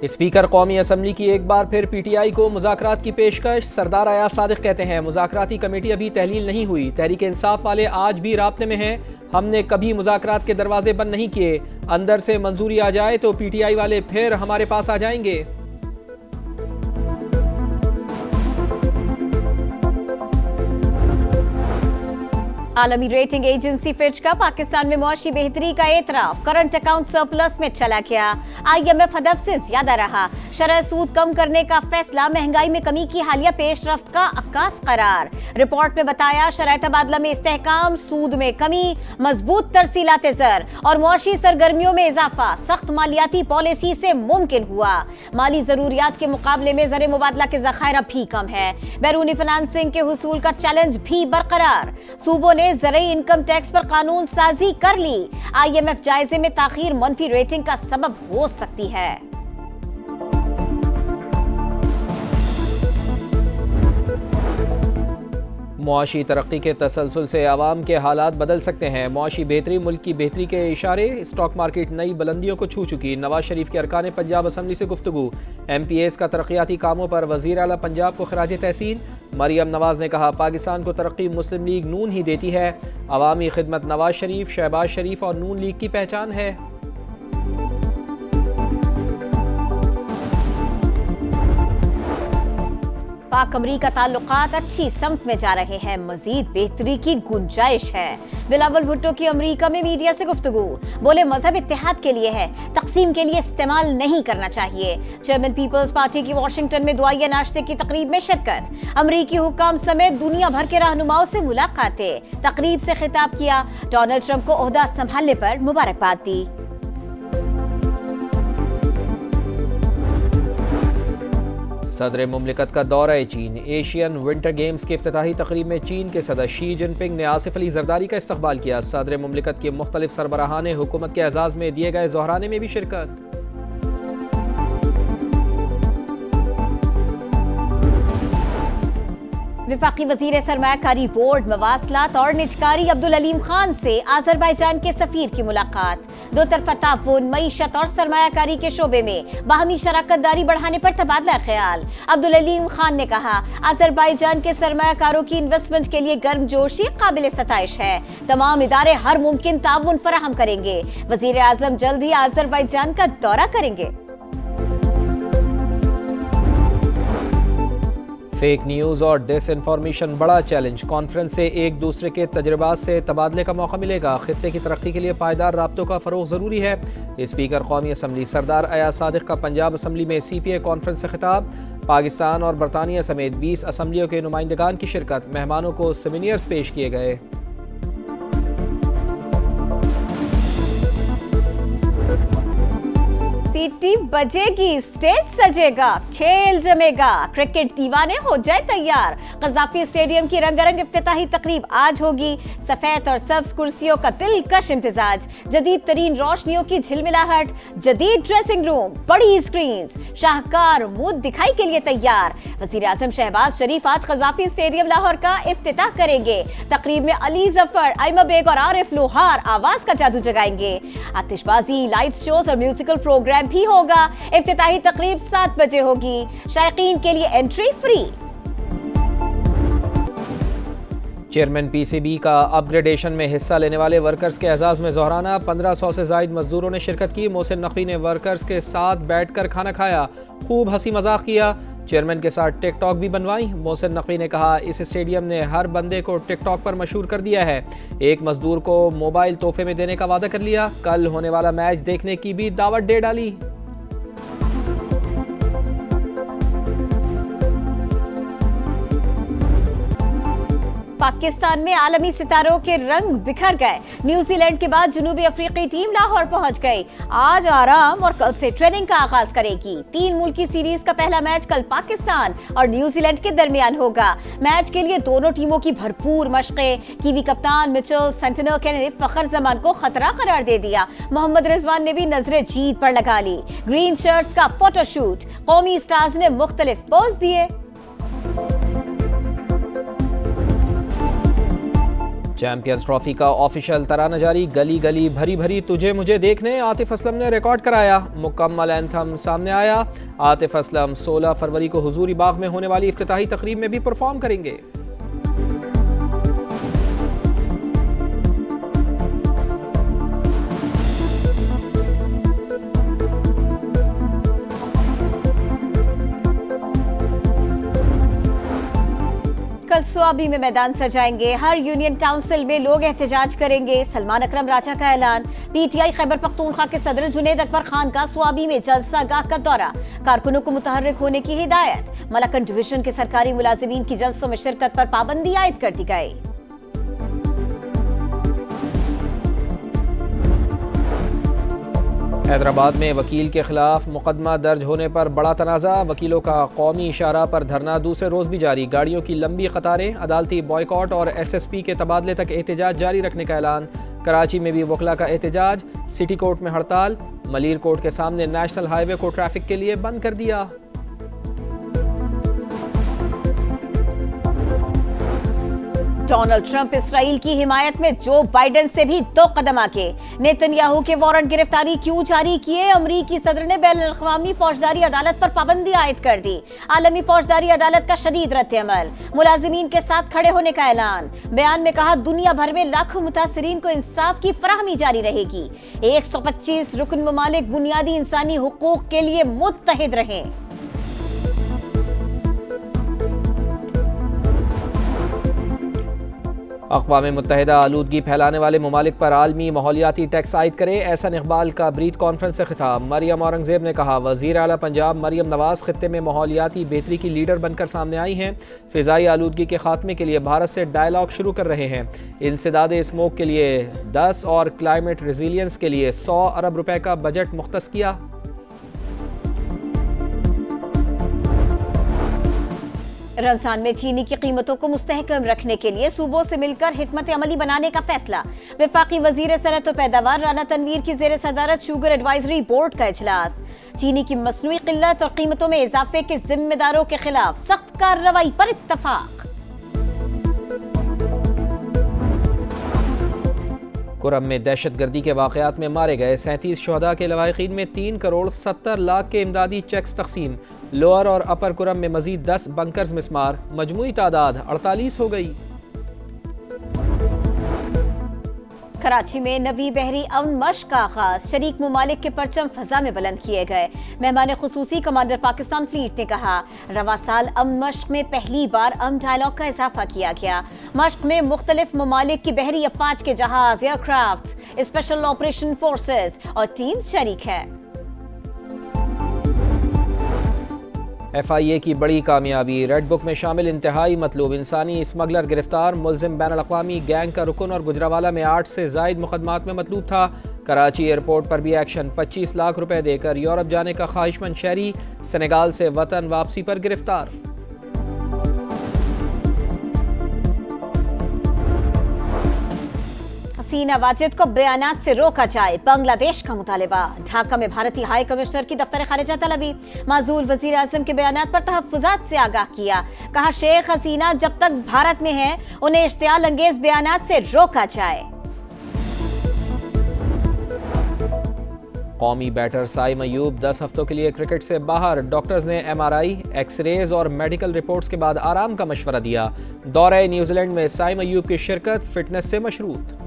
Speaker कौमी assembly की एक बार फिर पीटीआई को मुज़ाकरात की पेशकश। सरदार अयाज सादिक कहते हैं मुज़ाकराती कमेटी अभी तहलील नहीं हुई, तहरीक इंसाफ वाले आज भी राब्ते में हैं, हमने कभी मुज़ाकरात के दरवाजे बंद नहीं किए, अंदर से मंजूरी आ जाए तो पीटीआई वाले फिर हमारे पास आ जाएंगे। आलमी रेटिंग एजेंसी फिच का पाकिस्तान में मुआशी बेहतरी का एतराफ, करंट अकाउंट सरप्लस में चला गया। IMF हदफ से ज्यादा रहा, शरह सूद कम करने का फैसला महंगाई में कमी की हालिया पेशरफ्त का अक्कास करार। रिपोर्ट में बताया शराय तबादला में इस्तेहकाम, सूद में कमी, मजबूत तरसीलात ज़र और मुआशी सरगर्मियों में इजाफा सख्त मालियाती पॉलिसी से मुमकिन हुआ। माली जरूरियात के मुकाबले में ज़र मुबादला के ज़खायर भी कम है। बैरूनी फाइनेंसिंग के हुसूल का चैलेंज भी बरकरार। सूबों ने ज़रूरी इनकम टैक्स पर कानून साजी कर ली। IMF जायजे में ताखीर मनफी रेटिंग का सबब हो सकती है। मुआशी तरक्की के तसलसल से आवाम के हालात बदल सकते हैं। मुआशी बेहतरी मुल्क की बेहतरी के इशारे, स्टॉक मार्केट नई बुलंदियों को छू चुकी। नवाज शरीफ के अरकान पंजाब असम्बली से गुफ्तगू। MPAs का तरक्याती कामों पर वज़ीर आला पंजाब को खराज तहसीन। मरियम नवाज ने कहा पाकिस्तान को तरक्की मुस्लिम लीग नून ही देती है। अवामी खिदमत नवाज शरीफ, शहबाज शरीफ और नून लीग की पहचान है। पाक अमरीका ताल्लुकात अच्छी समत में जा रहे हैं, मजीद बेहतरी की गुंजाइश है। बिलावल भुट्टो की अमरीका में मीडिया से गुफ्तगू, बोले मजहब इत्तेहाद के लिए है, तकसीम के लिए इस्तेमाल नहीं करना चाहिए। चेयरमैन पीपल्स पार्टी की वाशिंगटन में दुआया नाश्ते की तकरीब में शिरकत। अमरीकी हुक्काम समेत दुनिया भर के रहनुमाओं से मुलाकातें। तकरीब से खिताब किया, डोनाल्ड ट्रंप को ओहदा संभालने पर मुबारकबाद दी। सदर मुमलिकत का दौरा चीन। एशियन विंटर गेम्स के इफ्तिताही तकरीब में चीन के सदर शी जिनपिंग ने आसिफ अली जरदारी का इस्तकबाल किया। सदर मुमलिकत के मुख्तलिफ सरबराहान हुकूमत के एजाज में दिए गए जोहराने में भी शिरकत। विफाकी वजीर सरमायाकारी बोर्ड मवासलात और निजकारी अब्दुल अलीम खान से आज़रबाईजान के सफीर की मुलाकात। दो तरफा ताउन, मईशत और सरमायाकारी के शोबे में बाहमी शराकत दारी बढ़ाने पर तबादला ख्याल। अब्दुल अलीम खान ने कहा आज़रबाईजान के सरमायाकारों की इन्वेस्टमेंट के लिए गर्मजोशी काबिल सताइश है, तमाम इदारे हर मुमकिन ताउन फराहम करेंगे। वजीर आजम जल्द ही आज़रबाईजान का दौरा करेंगे। फेक न्यूज़ और डिसइंफॉर्मेशन बड़ा चैलेंज, कॉन्फ्रेंस से एक दूसरे के तजर्बात से तबादले का मौका मिलेगा। खित्ते की तरक्की के लिए पायदार राब्तों का फ़रोग़ ज़रूरी है। स्पीकर कौमी असम्बली सरदार अयाज सादिक का पंजाब असम्बली में CPA कॉन्फ्रेंस से खिताब। पाकिस्तान और बरतानिया समेत 20 असम्बलियों के नुमाइंदगान की शिरकत। मेहमानों को सेमिनियर्स पेश किए गए। सीटी बजेगी, स्टेज सजेगा, खेल जमेगा, क्रिकेट दीवाने हो जाए तैयार। कज़ाफी स्टेडियम की रंगारंग इफ्तिताही तकरीब आज होगी। सफेद और सब्ज कुर्सियों का दिलकश इम्तिजाज, जदीद तरीन रोशनियों की झिलमिलाहट, जदीद ड्रेसिंग रूम, बड़ी स्क्रीन्स, शाहकार मूड दिखाई के लिए तैयार। वज़ीर आज़म शहबाज शरीफ आज कज़ाफी स्टेडियम लाहौर का इफ्तिताह करेंगे। तकरीब में अली जफर, आइमा बेग और आरिफ लोहार आवाज का जादू जगाएंगे। आतिशबाजी, लाइट शोज और म्यूजिकल प्रोग्राम भी होगा। इफ्तिताही तकरीब 7 बजे होगी। शायकीन के लिए एंट्री फ्री। चेयरमैन PCB का अपग्रेडेशन में हिस्सा लेने वाले वर्कर्स के एजाज में जोहराना। 1500 से जायद मजदूरों ने शिरकत की। मोहसिन नकवी ने वर्कर्स के साथ बैठकर खाना खाया, खूब हंसी मजाक किया। चेयरमैन के साथ टिकटॉक भी बनवाई। मोहसिन नकवी ने कहा इस स्टेडियम ने हर बंदे को टिकटॉक पर मशहूर कर दिया है। एक मजदूर को मोबाइल तोहफे में देने का वादा कर लिया। कल होने वाला मैच देखने की भी दावत दे डाली। पाकिस्तान में आलमी सितारों के रंग बिखर गए। न्यूजीलैंड के बाद जनूबी अफ्रीकी टीम लाहौर पहुंच गई। आज आराम और कल से ट्रेनिंग का आगाज करेगी। 3 मुल्की सीरीज का पहला मैच कल पाकिस्तान और न्यूजीलैंड के दरमियान होगा। मैच के लिए दोनों टीमों की भरपूर मशकें। कीवी कप्तान मिचेल सेंटनर ने फखर जमान को खतरा करार दे दिया। मोहम्मद रिजवान ने भी नजरें जीत पर लगा ली। ग्रीन शर्ट्स का फोटोशूट, कौमी स्टार्स ने मुख्तलिफ पोज दिए। चैंपियंस ट्रॉफी का ऑफिशियल तराना जारी, गली गली भरी भरी तुझे मुझे देखने, आतिफ असलम ने रिकॉर्ड कराया। मुकम्मल एंथम सामने आया। आतिफ असलम 16 फरवरी को हुजूरी बाग में होने वाली इफ्तिताही तकरीब में भी परफॉर्म करेंगे। कल स्वाबी में मैदान सजाएंगे। हर यूनियन काउंसिल में लोग एहतजाज करेंगे। सलमान अकरम राजा का ऐलान। पीटीआई खैबर पख्तूनख्वा के सदर जुनेद अकबर खान का स्वाबी में जलसा गाह का दौरा। कारकुनों को मुतहर्रिक होने की हिदायत। मलकन डिवीजन के सरकारी मुलाजिमीन की जलसों में शिरकत पर पाबंदी आयद कर दी गई। हैदराबाद में वकील के खिलाफ मुकदमा दर्ज होने पर बड़ा तनाज़ा। वकीलों का कौमी इशारा पर धरना दूसरे रोज भी जारी। गाड़ियों की लंबी कतारें, अदालती बॉयकॉट और एसएसपी के तबादले तक एहतजाज जारी रखने का ऐलान। कराची में भी वकला का एहतजाज। सिटी कोर्ट में हड़ताल। मलीर कोर्ट के सामने नेशनल हाईवे को ट्रैफिक के लिए बंद कर दिया। डोनाल्ड ट्रंप इसराइल की हिमायत में जो बाइडेन से भी 2 कदम आगे। नेतन्याहू के वारंट गिरफ्तारी क्यों जारी किए? अमरीकी सदर ने बैनुल-अक़वामी फौजदारी अदालत पर पाबंदी आयद कर दी। आलमी फौजदारी अदालत का शदीद रद्द-ए-अमल। मुलाजिमीन के साथ खड़े होने का ऐलान। बयान में कहा दुनिया भर में लाखों मुतासिरीन को इंसाफ की फराहमी जारी रहेगी। 125 रुकन ममालिक बुनियादी इंसानी हुकूक के लिए मुत्तहिद रहें। अक़वाम मुत्तहिदा आलूदगी फैलाने वाले ममालिक पर आलमी माहौलियाती टैक्स आयद करे। एहसन इकबाल का ब्रीथ कॉन्फ्रेंस से खिताब। मरियम औरंगजेब ने कहा वज़ीर आला पंजाब मरियम नवाज खित्ते में माहौलियाती बेहतरी की लीडर बनकर सामने आई हैं। फ़िज़ाई आलूदगी के खात्मे के लिए भारत से डायलॉग शुरू कर रहे हैं। इंसदाद स्मोक के लिए 10 और क्लाइमेट रेजिलियंस के लिए 100 अरब रुपए का बजट मुख्तस किया। रमजान में चीनी की कीमतों को मुस्तहकम रखने के लिए सूबों से मिलकर हिकमत अमली बनाने का फैसला। वफाकी वजीर सनअत व पैदावार राना तनवीर की जेर सदारत शुगर एडवाइजरी बोर्ड का इजलास। चीनी की मसनूई किल्लत और कीमतों में इजाफे के जिम्मेदारों के खिलाफ सख्त कार्रवाई पर इत्तफाक। कुरम में दहशतगर्दी के वाक़यात में मारे गए 37 शुहदा के लवाहिकीन में 3 करोड़ 70 लाख के इमदादी चेक्स तकसीम। लोअर और अपर कुरम में मजीद 10 बंकर्स मिस्मार। मजमूई तादाद 48 हो गई। कराची में नवी बहरी अमन मश्क का आगाज। शरीक मुमालिक के परचम फजा में बुलंद किए गए। मेहमान खुसूसी कमांडर पाकिस्तान फ्लीट ने कहा रवा साल अमन मश्क में पहली बार अमन डायलॉग का इजाफा किया गया। मश्क में मुख्तलिफ मुमालिक की बहरी अफवाज के जहाज, एयरक्राफ्ट, स्पेशल ऑपरेशन फोर्सेस और टीम्स शरीक है। FIA की बड़ी कामयाबी। रेड बुक में शामिल इंतहाई मतलूब इंसानी स्मगलर गिरफ्तार। मुलजिम बैनुल-अक़वामी गैंग का रुकन और गुजरावाला में 8 से ज़ायद मुकदमात में मतलूब था। कराची एयरपोर्ट पर भी एक्शन। 25 लाख रुपए देकर यूरोप जाने का ख्वाहिशमंद शहरी सेनेगाल से वतन वापसी पर गिरफ्तार। हसीना वाजिद को बयानात से रोका जाए, बांग्लादेश का मुतालिबा। ढाका में भारतीय हाई कमिश्नर की दफ्तर खारिजा तलबी। माजूल वजीर आजम के बयानात पर तहफ्फुजात से आगाह किया। कहा शेख हसीना जब तक भारत में है उन्हें इश्तियाल अंगेज बयानात से रोका जाए। कौमी बैटर साइम अयूब 10 हफ्तों के लिए क्रिकेट से बाहर। डॉक्टर्स ने MRI, एक्सरेज और मेडिकल रिपोर्ट्स के बाद आराम का मशवरा दिया। दौरे न्यूजीलैंड में साइम अयूब की शिरकत फिटनेस से मशरूत।